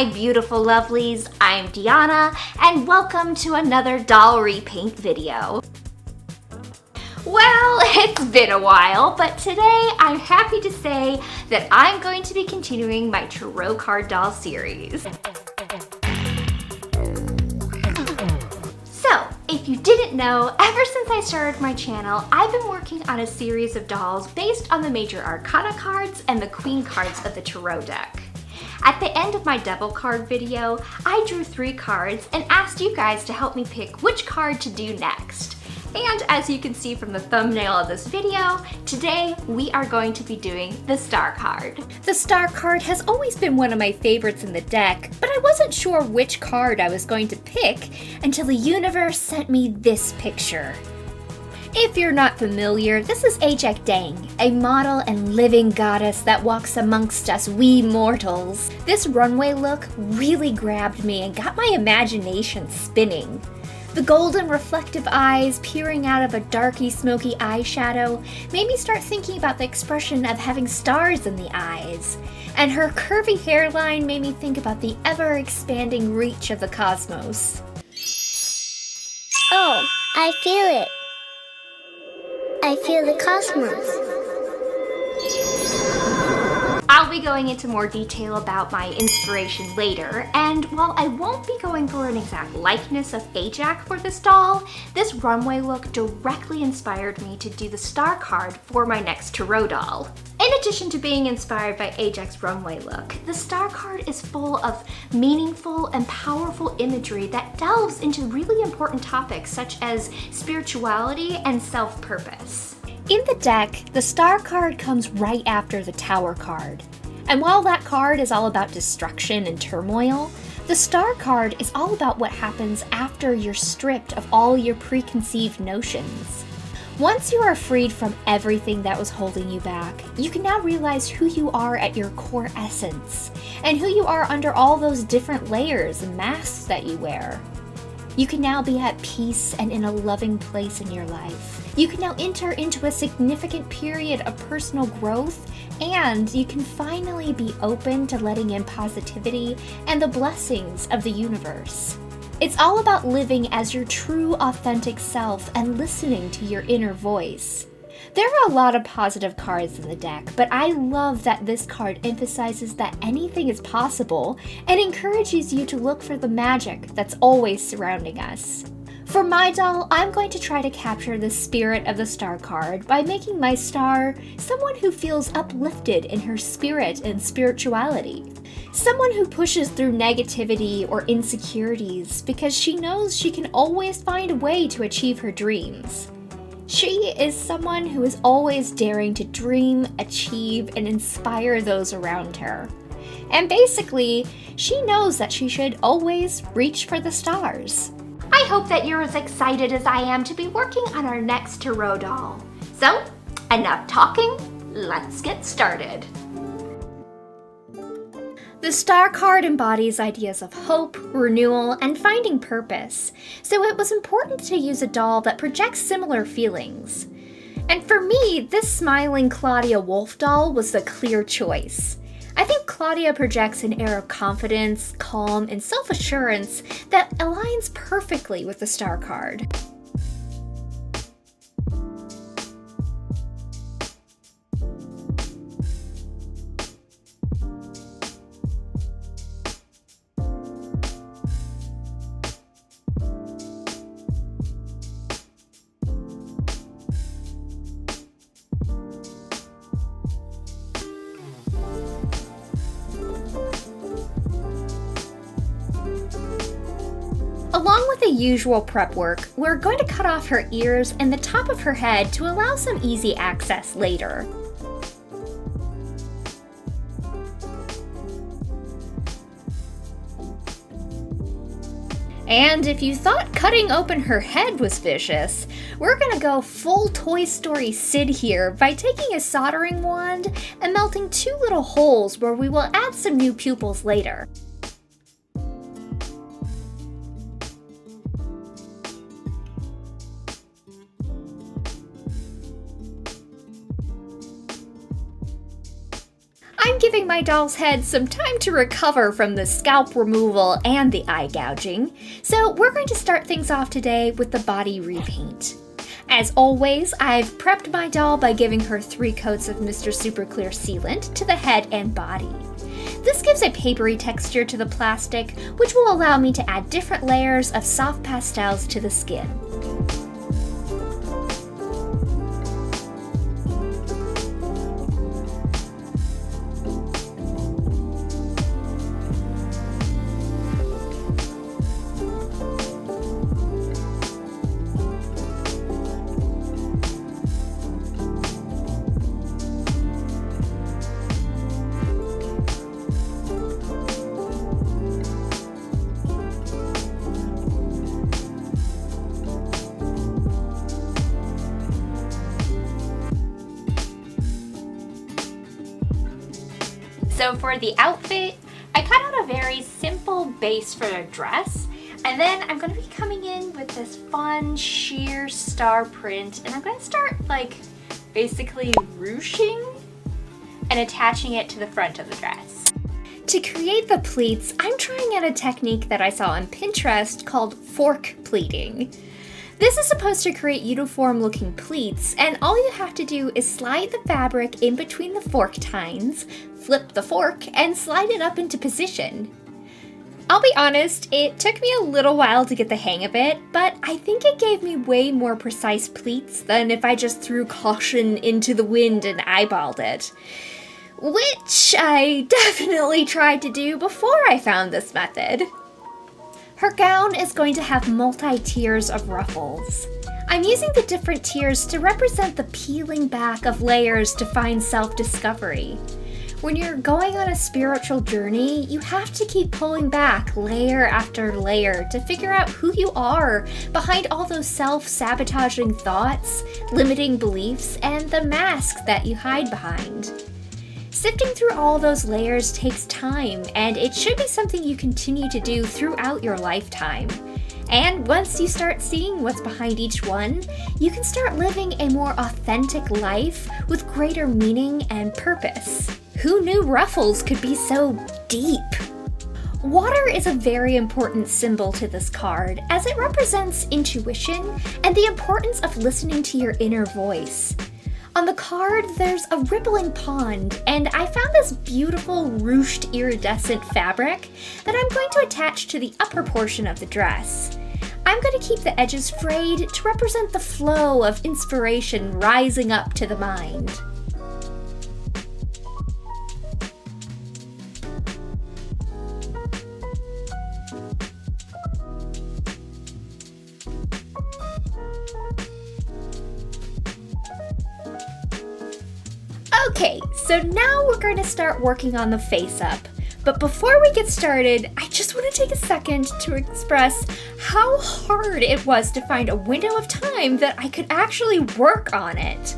my beautiful lovelies, I'm Deanna, and welcome to another doll repaint video. Well, it's been a while, but today I'm happy to say that I'm going to be continuing my tarot card doll series. So, if you didn't know, ever since I started my channel, I've been working on a series of dolls based on the major arcana cards and the queen cards of the tarot deck. At the end of my double card video, I drew 3 cards and asked you guys to help me pick which card to do next. And as you can see from the thumbnail of this video, today we are going to be doing the Star card. The Star card has always been one of my favorites in the deck, but I wasn't sure which card I was going to pick until the universe sent me this picture. If you're not familiar, this is Hiiiiiii, a model and living goddess that walks amongst us we mortals. This runway look really grabbed me and got my imagination spinning. The golden reflective eyes peering out of a darky smoky eyeshadow made me start thinking about the expression of having stars in the eyes. And her curvy hairline made me think about the ever-expanding reach of the cosmos. Oh, I feel it. I feel the cosmos. I'll be going into more detail about my inspiration later, and while I won't be going for an exact likeness of Ajax for this doll, this runway look directly inspired me to do the Star card for my next tarot doll. In addition to being inspired by Ajax's runway look, the Star card is full of meaningful and powerful imagery that delves into really important topics such as spirituality and self-purpose. In the deck, the Star card comes right after the Tower card. And while that card is all about destruction and turmoil, the Star card is all about what happens after you're stripped of all your preconceived notions. Once you are freed from everything that was holding you back, you can now realize who you are at your core essence, and who you are under all those different layers and masks that you wear. You can now be at peace and in a loving place in your life. You can now enter into a significant period of personal growth, and you can finally be open to letting in positivity and the blessings of the universe. It's all about living as your true, authentic self and listening to your inner voice. There are a lot of positive cards in the deck, but I love that this card emphasizes that anything is possible and encourages you to look for the magic that's always surrounding us. For my doll, I'm going to try to capture the spirit of the Star card by making my star someone who feels uplifted in her spirit and spirituality. Someone who pushes through negativity or insecurities because she knows she can always find a way to achieve her dreams. She is someone who is always daring to dream, achieve, and inspire those around her. And basically, she knows that she should always reach for the stars. I hope that you're as excited as I am to be working on our next tarot doll. So, enough talking, let's get started. The Star card embodies ideas of hope, renewal, and finding purpose, so it was important to use a doll that projects similar feelings. And for me, this smiling Clawdia Wolf doll was the clear choice. I think Clawdia projects an air of confidence, calm, and self-assurance that aligns perfectly with the Star card. Along with the usual prep work, we're going to cut off her ears and the top of her head to allow some easy access later. And if you thought cutting open her head was vicious, we're gonna go full Toy Story Sid here by taking a soldering wand and melting 2 little holes where we will add some new pupils later. I'm giving my doll's head some time to recover from the scalp removal and the eye gouging, so we're going to start things off today with the body repaint. As always, I've prepped my doll by giving her 3 coats of Mr. Super Clear sealant to the head and body. This gives a papery texture to the plastic, which will allow me to add different layers of soft pastels to the skin. So for the outfit, I cut out a very simple base for a dress, and then I'm going to be coming in with this fun sheer star print, and I'm going to start basically ruching and attaching it to the front of the dress. To create the pleats, I'm trying out a technique that I saw on Pinterest called fork pleating. This is supposed to create uniform looking pleats, and all you have to do is slide the fabric in between the fork tines, flip the fork, and slide it up into position. I'll be honest, it took me a little while to get the hang of it, but I think it gave me way more precise pleats than if I just threw caution into the wind and eyeballed it. Which I definitely tried to do before I found this method. Her gown is going to have multi-tiers of ruffles. I'm using the different tiers to represent the peeling back of layers to find self-discovery. When you're going on a spiritual journey, you have to keep pulling back layer after layer to figure out who you are behind all those self-sabotaging thoughts, limiting beliefs, and the mask that you hide behind. Sifting through all those layers takes time, and it should be something you continue to do throughout your lifetime. And once you start seeing what's behind each one, you can start living a more authentic life with greater meaning and purpose. Who knew ruffles could be so deep? Water is a very important symbol to this card, as it represents intuition and the importance of listening to your inner voice. On the card, there's a rippling pond, and I found this beautiful ruched iridescent fabric that I'm going to attach to the upper portion of the dress. I'm going to keep the edges frayed to represent the flow of inspiration rising up to the mind. Okay, so now we're going to start working on the face-up. But before we get started, I just want to take a second to express how hard it was to find a window of time that I could actually work on it.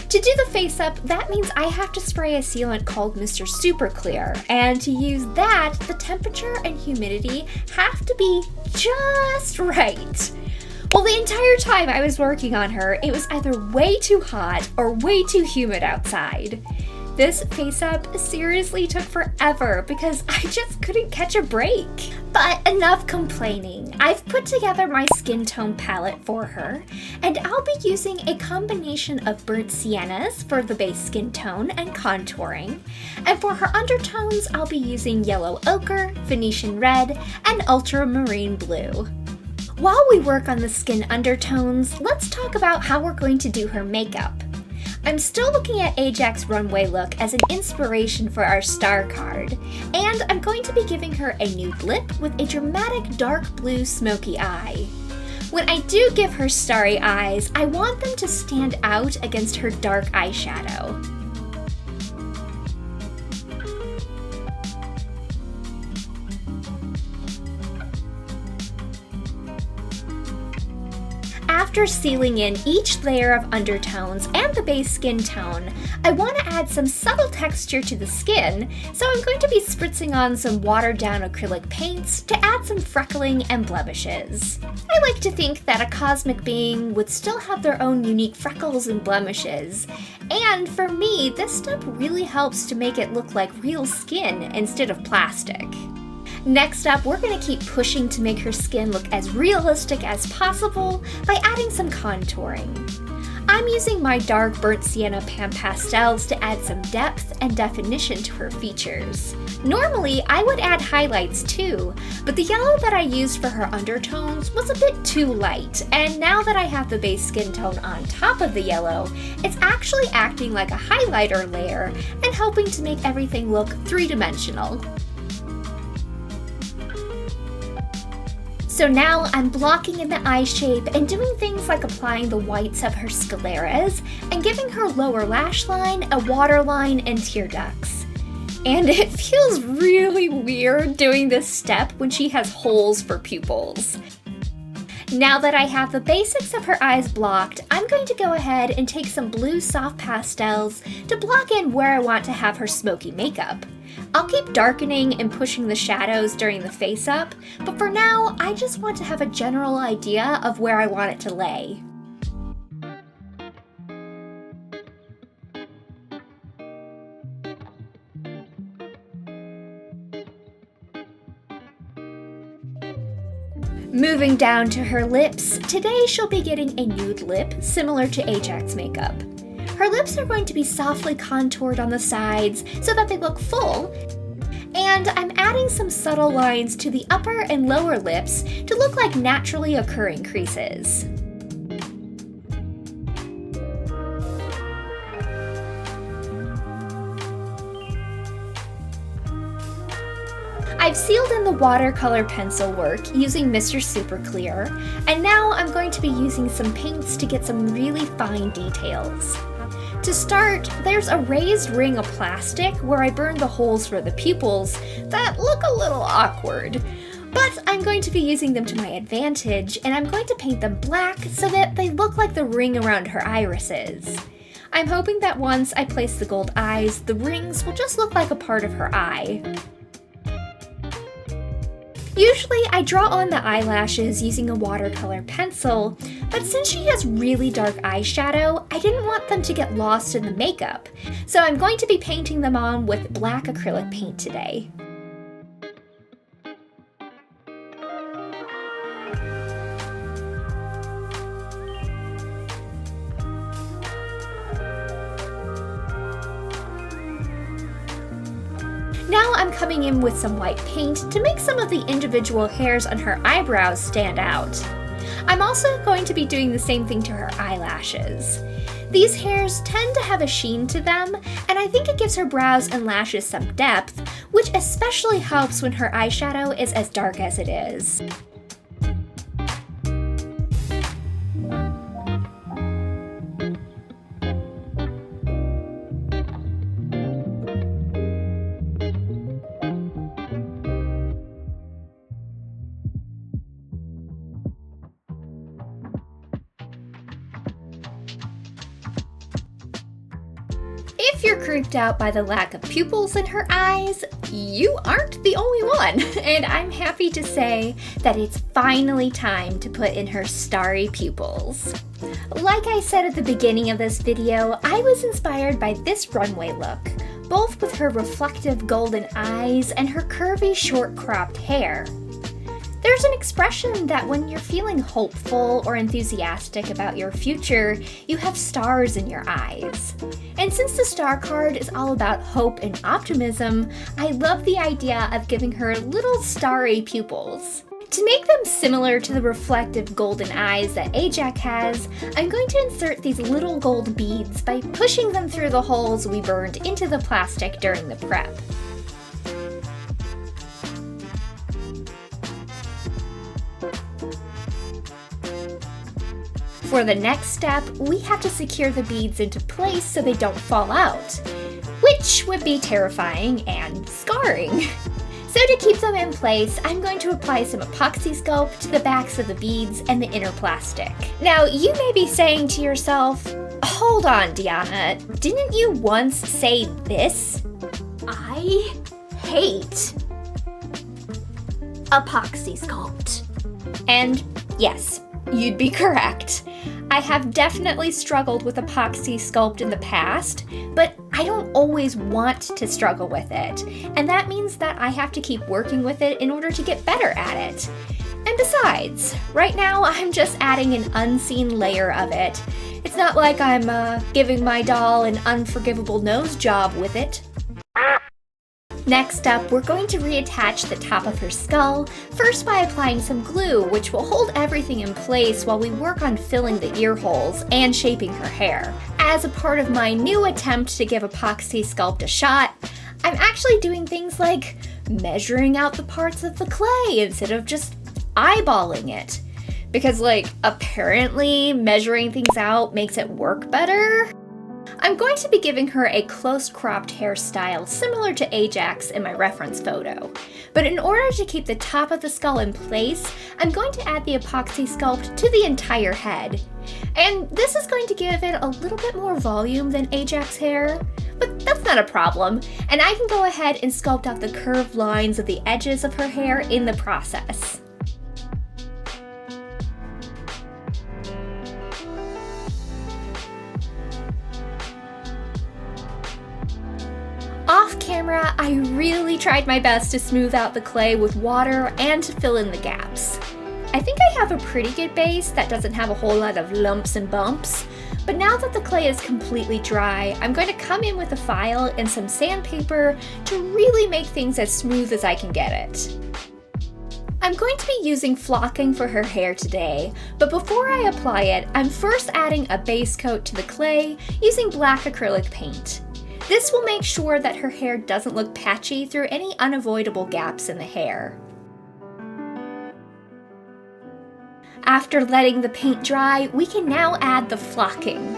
To do the face-up, that means I have to spray a sealant called Mr. Super Clear, and to use that, the temperature and humidity have to be just right. Well, the entire time I was working on her, it was either way too hot or way too humid outside. This face-up seriously took forever because I just couldn't catch a break. But enough complaining. I've put together my skin tone palette for her, and I'll be using a combination of burnt siennas for the base skin tone and contouring. And for her undertones, I'll be using yellow ochre, Venetian red, and ultramarine blue. While we work on the skin undertones, let's talk about how we're going to do her makeup. I'm still looking at Ajax's runway look as an inspiration for our star card, and I'm going to be giving her a nude lip with a dramatic dark blue smoky eye. When I do give her starry eyes, I want them to stand out against her dark eyeshadow. After sealing in each layer of undertones and the base skin tone, I want to add some subtle texture to the skin, so I'm going to be spritzing on some watered down acrylic paints to add some freckling and blemishes. I like to think that a cosmic being would still have their own unique freckles and blemishes, and for me, this step really helps to make it look like real skin instead of plastic. Next up, we're going to keep pushing to make her skin look as realistic as possible by adding some contouring. I'm using my dark burnt sienna pan pastels to add some depth and definition to her features. Normally, I would add highlights too, but the yellow that I used for her undertones was a bit too light, and now that I have the base skin tone on top of the yellow, it's actually acting like a highlighter layer and helping to make everything look three-dimensional. So now I'm blocking in the eye shape and doing things like applying the whites of her scleras and giving her lower lash line, a waterline, and tear ducts. And it feels really weird doing this step when she has holes for pupils. Now that I have the basics of her eyes blocked, I'm going to go ahead and take some blue soft pastels to block in where I want to have her smoky makeup. I'll keep darkening and pushing the shadows during the face-up, but for now, I just want to have a general idea of where I want it to lay. Moving down to her lips, today she'll be getting a nude lip similar to Ajax's makeup. Her lips are going to be softly contoured on the sides so that they look full, and I'm adding some subtle lines to the upper and lower lips to look like naturally occurring creases. I've sealed in the watercolor pencil work using Mr. Super Clear, and now I'm going to be using some paints to get some really fine details. To start, there's a raised ring of plastic where I burned the holes for the pupils that look a little awkward. But I'm going to be using them to my advantage, and I'm going to paint them black so that they look like the ring around her irises. I'm hoping that once I place the gold eyes, the rings will just look like a part of her eye. Usually I draw on the eyelashes using a watercolor pencil, but since she has really dark eyeshadow, I didn't want them to get lost in the makeup, so I'm going to be painting them on with black acrylic paint today. Now I'm coming in with some white paint to make some of the individual hairs on her eyebrows stand out. I'm also going to be doing the same thing to her eyelashes. These hairs tend to have a sheen to them, and I think it gives her brows and lashes some depth, which especially helps when her eyeshadow is as dark as it is. If you're creeped out by the lack of pupils in her eyes, you aren't the only one, and I'm happy to say that it's finally time to put in her starry pupils. Like I said at the beginning of this video, I was inspired by this runway look, both with her reflective golden eyes and her curvy short cropped hair. There's an expression that when you're feeling hopeful or enthusiastic about your future, you have stars in your eyes. And since the star card is all about hope and optimism, I love the idea of giving her little starry pupils. To make them similar to the reflective golden eyes that Ajax has, I'm going to insert these little gold beads by pushing them through the holes we burned into the plastic during the prep. For the next step, we have to secure the beads into place so they don't fall out, which would be terrifying and scarring. So to keep them in place, I'm going to apply some epoxy sculpt to the backs of the beads and the inner plastic. Now, you may be saying to yourself, hold on, Diana, didn't you once say this? I hate apoxy sculpt. And yes, you'd be correct. I have definitely struggled with epoxy sculpt in the past, but I don't always want to struggle with it. And that means that I have to keep working with it in order to get better at it. And besides, right now I'm just adding an unseen layer of it. It's not like I'm giving my doll an unforgivable nose job with it. Next up, we're going to reattach the top of her skull, first by applying some glue, which will hold everything in place while we work on filling the ear holes and shaping her hair. As a part of my new attempt to give epoxy sculpt a shot, I'm actually doing things like measuring out the parts of the clay instead of just eyeballing it. Because, apparently measuring things out makes it work better. I'm going to be giving her a close-cropped hairstyle similar to Ajax in my reference photo. But in order to keep the top of the skull in place, I'm going to add the epoxy sculpt to the entire head. And this is going to give it a little bit more volume than Ajax hair, but that's not a problem. And I can go ahead and sculpt out the curved lines of the edges of her hair in the process. Off camera, I really tried my best to smooth out the clay with water and to fill in the gaps. I think I have a pretty good base that doesn't have a whole lot of lumps and bumps, but now that the clay is completely dry, I'm going to come in with a file and some sandpaper to really make things as smooth as I can get it. I'm going to be using flocking for her hair today, but before I apply it, I'm first adding a base coat to the clay using black acrylic paint. This will make sure that her hair doesn't look patchy through any unavoidable gaps in the hair. After letting the paint dry, we can now add the flocking.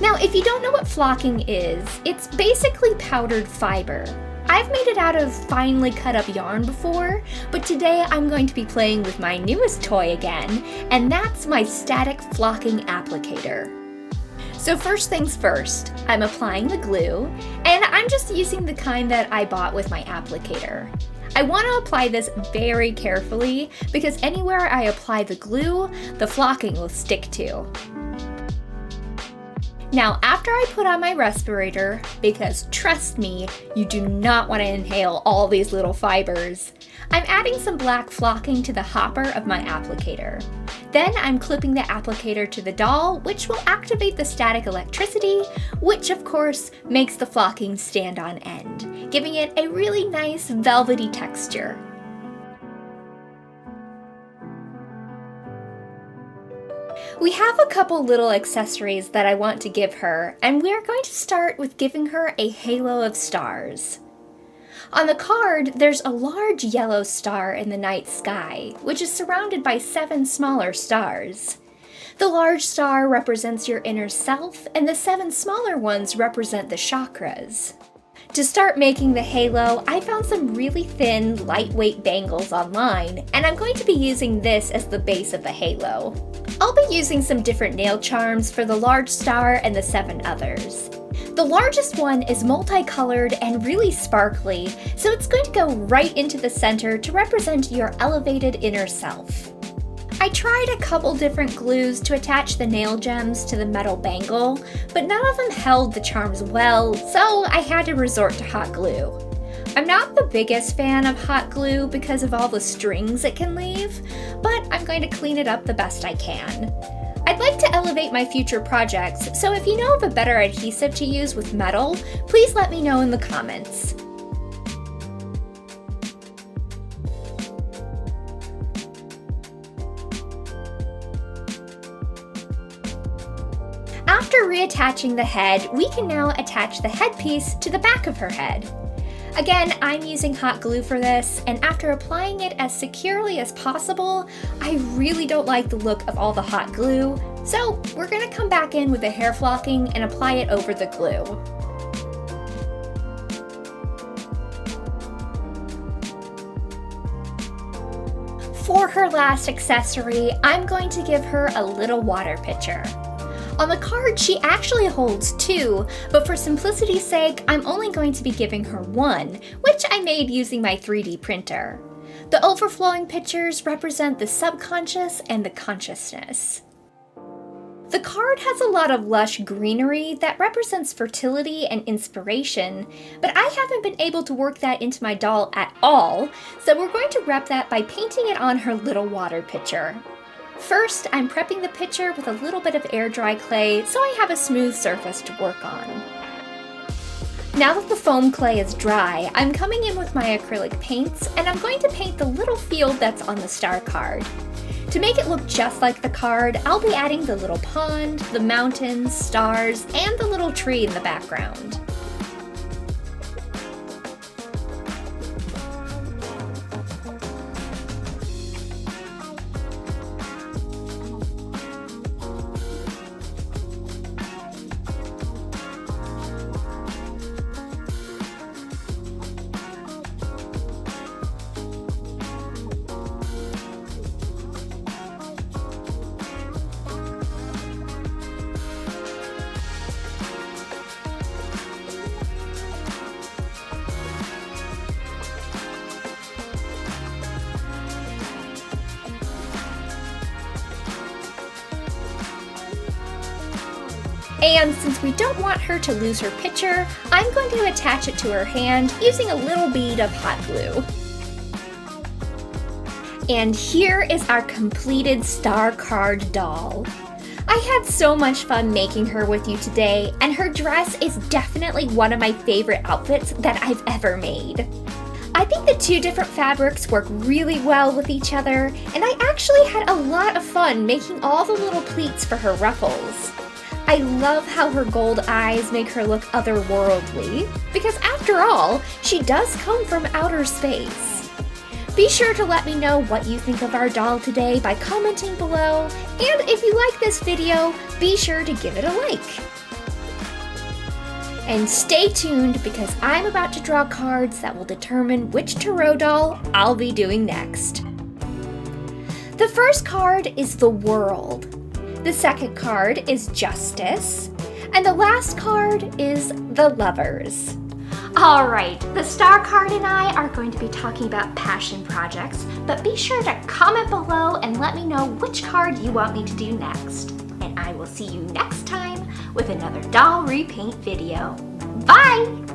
Now, if you don't know what flocking is, it's basically powdered fiber. I've made it out of finely cut up yarn before, but today I'm going to be playing with my newest toy again, and that's my static flocking applicator. So first things first, I'm applying the glue, and I'm just using the kind that I bought with my applicator. I want to apply this very carefully because anywhere I apply the glue, the flocking will stick to. Now, after I put on my respirator, because trust me, you do not want to inhale all these little fibers, I'm adding some black flocking to the hopper of my applicator. Then I'm clipping the applicator to the doll, which will activate the static electricity, which of course makes the flocking stand on end, giving it a really nice velvety texture. We have a couple little accessories that I want to give her, and we're going to start with giving her a halo of stars. On the card, there's a large yellow star in the night sky, which is surrounded by 7 smaller stars. The large star represents your inner self, and the 7 smaller ones represent the chakras. To start making the halo, I found some really thin, lightweight bangles online, and I'm going to be using this as the base of the halo. I'll be using some different nail charms for the large star and the 7 others. The largest one is multicolored and really sparkly, so it's going to go right into the center to represent your elevated inner self. I tried a couple different glues to attach the nail gems to the metal bangle, but none of them held the charms well, so I had to resort to hot glue. I'm not the biggest fan of hot glue because of all the strings it can leave, but I'm going to clean it up the best I can. I'd like to elevate my future projects, so if you know of a better adhesive to use with metal, please let me know in the comments. After reattaching the head, we can now attach the headpiece to the back of her head. Again, I'm using hot glue for this, and after applying it as securely as possible, I really don't like the look of all the hot glue, so we're going to come back in with the hair flocking and apply it over the glue. for her last accessory, I'm going to give her a little water pitcher. On the card, she actually holds 2, but for simplicity's sake, I'm only going to be giving her 1, which I made using my 3D printer. The overflowing pitchers represent the subconscious and the consciousness. The card has a lot of lush greenery that represents fertility and inspiration, but I haven't been able to work that into my doll at all, so we're going to rep that by painting it on her little water pitcher. First, I'm prepping the pitcher with a little bit of air dry clay so I have a smooth surface to work on. Now that the foam clay is dry, I'm coming in with my acrylic paints and I'm going to paint the little field that's on the star card. To make it look just like the card, I'll be adding the little pond, the mountains, stars, and the little tree in the background. And since we don't want her to lose her pitcher, I'm going to attach it to her hand using a little bead of hot glue. And here is our completed star card doll. I had so much fun making her with you today, and her dress is definitely one of my favorite outfits that I've ever made. I think the 2 different fabrics work really well with each other, and I actually had a lot of fun making all the little pleats for her ruffles. I love how her gold eyes make her look otherworldly, because after all, she does come from outer space. Be sure to let me know what you think of our doll today by commenting below, and if you like this video, be sure to give it a like. And stay tuned because I'm about to draw cards that will determine which tarot doll I'll be doing next. The first card is the World. The second card is Justice, and the last card is the Lovers. Alright, the star card and I are going to be talking about passion projects, but be sure to comment below and let me know which card you want me to do next. And I will see you next time with another doll repaint video. Bye!